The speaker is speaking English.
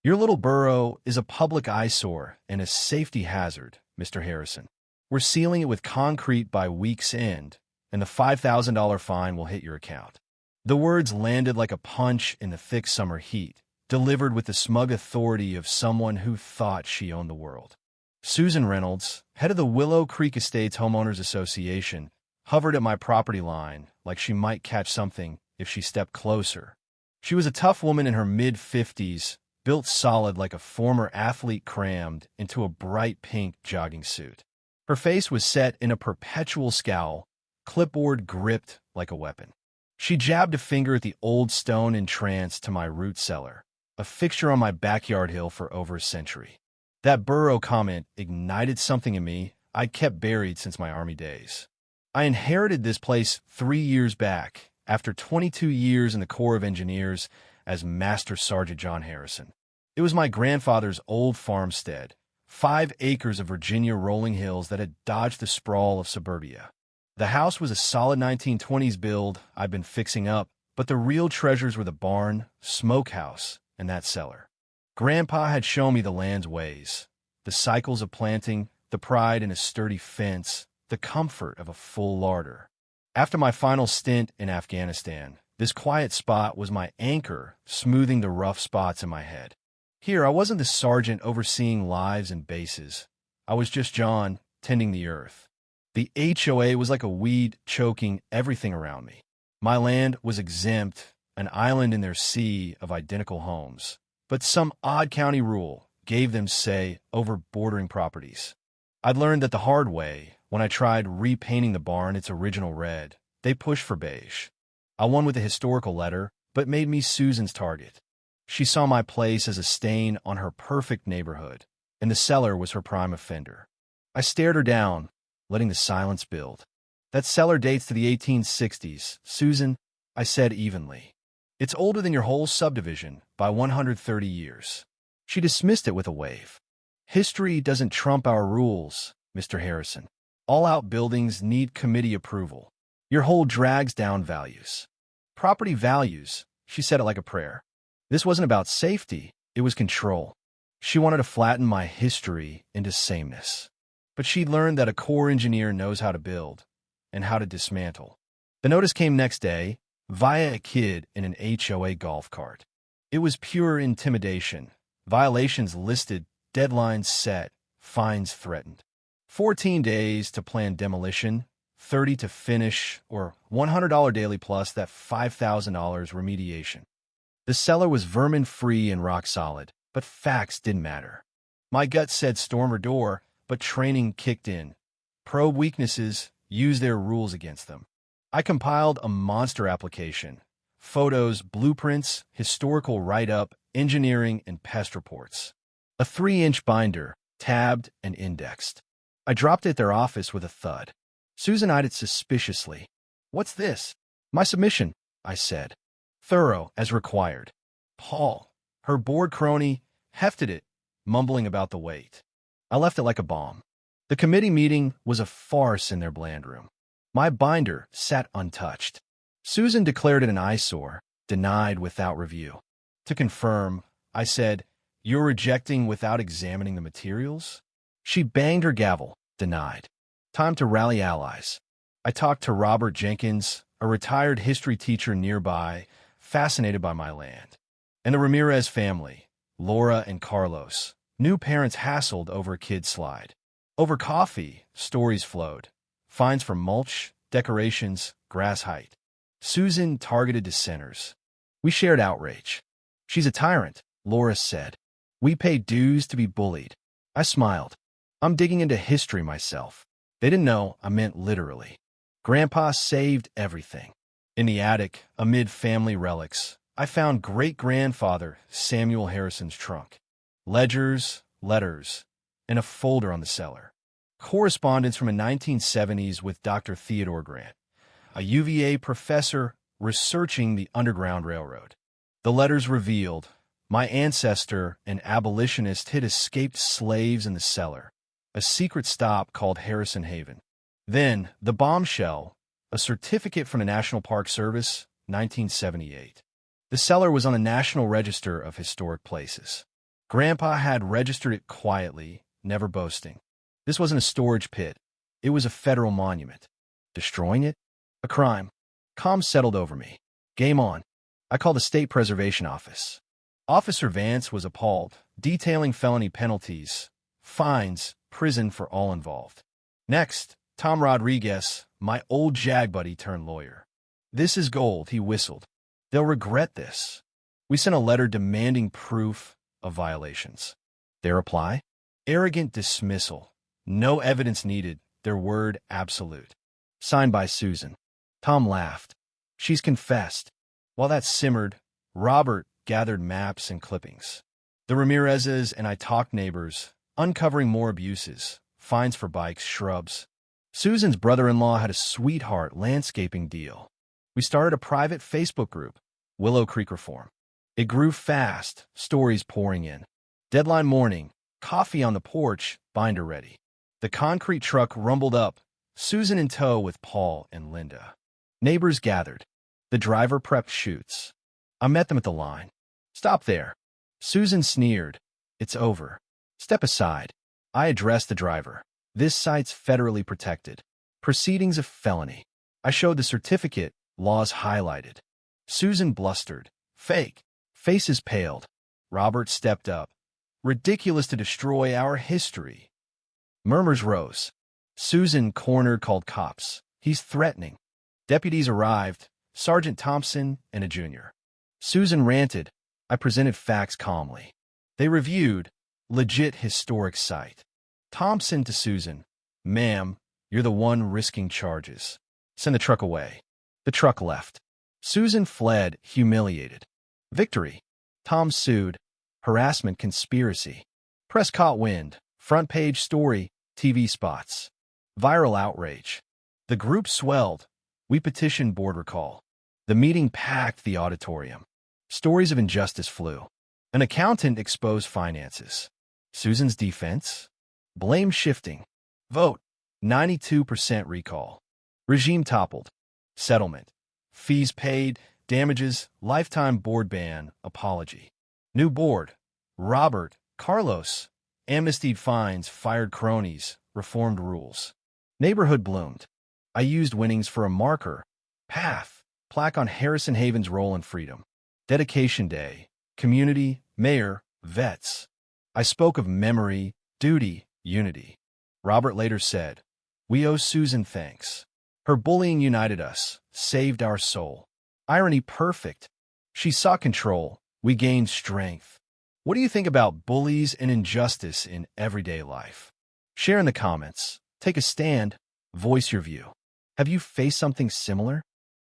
Your little burrow is a public eyesore and a safety hazard, Mr. Harrison. We're sealing it with concrete by week's end, and the $5,000 fine will hit your account." The words landed like a punch in the thick summer heat, delivered with the smug authority of someone who thought she owned the world. Susan Reynolds, head of the Willow Creek Estates Homeowners Association, hovered at my property line like she might catch something if she stepped closer. She was a tough woman in her mid-50s, built solid like a former athlete crammed into a bright pink jogging suit. Her face was set in a perpetual scowl, clipboard gripped like a weapon. She jabbed a finger at the old stone entrance to my root cellar, a fixture on my backyard hill for over a century. That burrow comment ignited something in me I'd kept buried since my Army days. I inherited this place 3 years back, after 22 years in the Corps of Engineers as Master Sergeant John Harrison. It was my grandfather's old farmstead, 5 acres of Virginia rolling hills that had dodged the sprawl of suburbia. The house was a solid 1920s build I'd been fixing up, but the real treasures were the barn, smokehouse, and that cellar. Grandpa had shown me the land's ways, the cycles of planting, the pride in a sturdy fence, the comfort of a full larder. After my final stint in Afghanistan, this quiet spot was my anchor, smoothing the rough spots in my head. Here, I wasn't the sergeant overseeing lives and bases. I was just John, tending the earth. The HOA was like a weed choking everything around me. My land was exempt, an island in their sea of identical homes. But some odd county rule gave them say over bordering properties. I'd learned that the hard way when I tried repainting the barn its original red. They pushed for beige. I won with a historical letter, but made me Susan's target. She saw my place as a stain on her perfect neighborhood, and the cellar was her prime offender. I stared her down, letting the silence build. "That cellar dates to the 1860s, Susan," I said evenly. "It's older than your whole subdivision by 130 years. She dismissed it with a wave. "History doesn't trump our rules, Mr. Harrison. All outbuildings need committee approval. Your whole drags down values." "Property values," she said it like a prayer. This wasn't about safety, it was control. She wanted to flatten my history into sameness. But she'd learned that a Corps engineer knows how to build and how to dismantle. The notice came next day, via a kid in an HOA golf cart. It was pure intimidation. Violations listed, deadlines set, fines threatened. 14 days to plan demolition, 30 to finish, or $100 daily plus that $5,000 remediation. The cellar was vermin-free and rock-solid, but facts didn't matter. My gut said storm or door, but training kicked in. Probe weaknesses, use their rules against them. I compiled a monster application. Photos, blueprints, historical write-up, engineering, and pest reports. A 3-inch binder, tabbed and indexed. I dropped it at their office with a thud. Susan eyed it suspiciously. "What's this?" "My submission," I said. "Thorough, as required." Paul, her board crony, hefted it, mumbling about the weight. I left it like a bomb. The committee meeting was a farce in their bland room. My binder sat untouched. Susan declared it an eyesore, denied without review. To confirm, I said, "You're rejecting without examining the materials?" She banged her gavel, denied. Time to rally allies. I talked to Robert Jenkins, a retired history teacher nearby, fascinated by my land. And the Ramirez family, Laura and Carlos, new parents hassled over a kid's slide. Over coffee, stories flowed. Fines for mulch, decorations, grass height. Susan targeted dissenters. We shared outrage. "She's a tyrant," Laura said. "We pay dues to be bullied." I smiled. I'm digging into history myself. They didn't know I meant literally. Grandpa saved everything. In the attic, amid family relics, I found great-grandfather Samuel Harrison's trunk. Ledgers, letters, and a folder on the cellar. Correspondence from the 1970s with Dr. Theodore Grant, a UVA professor researching the Underground Railroad. The letters revealed my ancestor, an abolitionist, had escaped slaves in the cellar, a secret stop called Harrison Haven. Then, the bombshell, a certificate from the National Park Service, 1978. The cellar was on the National Register of Historic Places. Grandpa had registered it quietly, never boasting. This wasn't a storage pit. It was a federal monument. Destroying it? A crime. Calm settled over me. Game on. I called the State Preservation Office. Officer Vance was appalled, detailing felony penalties, fines, prison for all involved. Next, Tom Rodriguez, my old JAG buddy turned lawyer. This is gold, he whistled. They'll regret this. We sent a letter demanding proof of violations. Their reply? Arrogant dismissal. No evidence needed, their word absolute. Signed by Susan. Tom laughed. She's confessed. While that simmered, Robert gathered maps and clippings. The Ramirezes and I talked neighbors, uncovering more abuses, fines for bikes, shrubs. Susan's brother-in-law had a sweetheart landscaping deal. We started a private Facebook group, Willow Creek Reform. It grew fast, stories pouring in. Deadline morning, coffee on the porch, binder ready. The concrete truck rumbled up, Susan in tow with Paul and Linda. Neighbors gathered. The driver prepped chutes. I met them at the line. Stop there. Susan sneered. It's over. Step aside. I addressed the driver. This site's federally protected. Proceedings of felony. I showed the certificate, laws highlighted. Susan blustered. Fake. Faces paled. Robert stepped up. Ridiculous to destroy our history. Murmurs rose. Susan, cornered, called cops. He's threatening. Deputies arrived, Sergeant Thompson and a junior. Susan ranted. I presented facts calmly. They reviewed. Legit historic site. Thompson to Susan. Ma'am, you're the one risking charges. Send the truck away. The truck left. Susan fled, humiliated. Victory. Tom sued. Harassment conspiracy. Press caught wind. Front page story. TV spots. Viral outrage. The group swelled. We petitioned board recall. The meeting packed the auditorium. Stories of injustice flew. An accountant exposed finances. Susan's defense? Blame shifting. Vote. 92% recall. Regime toppled. Settlement. Fees paid. Damages. Lifetime board ban. Apology. New board. Robert. Carlos. Amnestied fines. Fired cronies. Reformed rules. Neighborhood bloomed. I used winnings for a marker. Path. Plaque on Harrison Haven's role in freedom. Dedication day. Community. Mayor. Vets. I spoke of memory, duty, unity. Robert later said, we owe Susan thanks. Her bullying united us, saved our soul. Irony perfect. She saw control. We gained strength. What do you think about bullies and injustice in everyday life? Share in the comments. Take a stand. Voice your view. Have you faced something similar?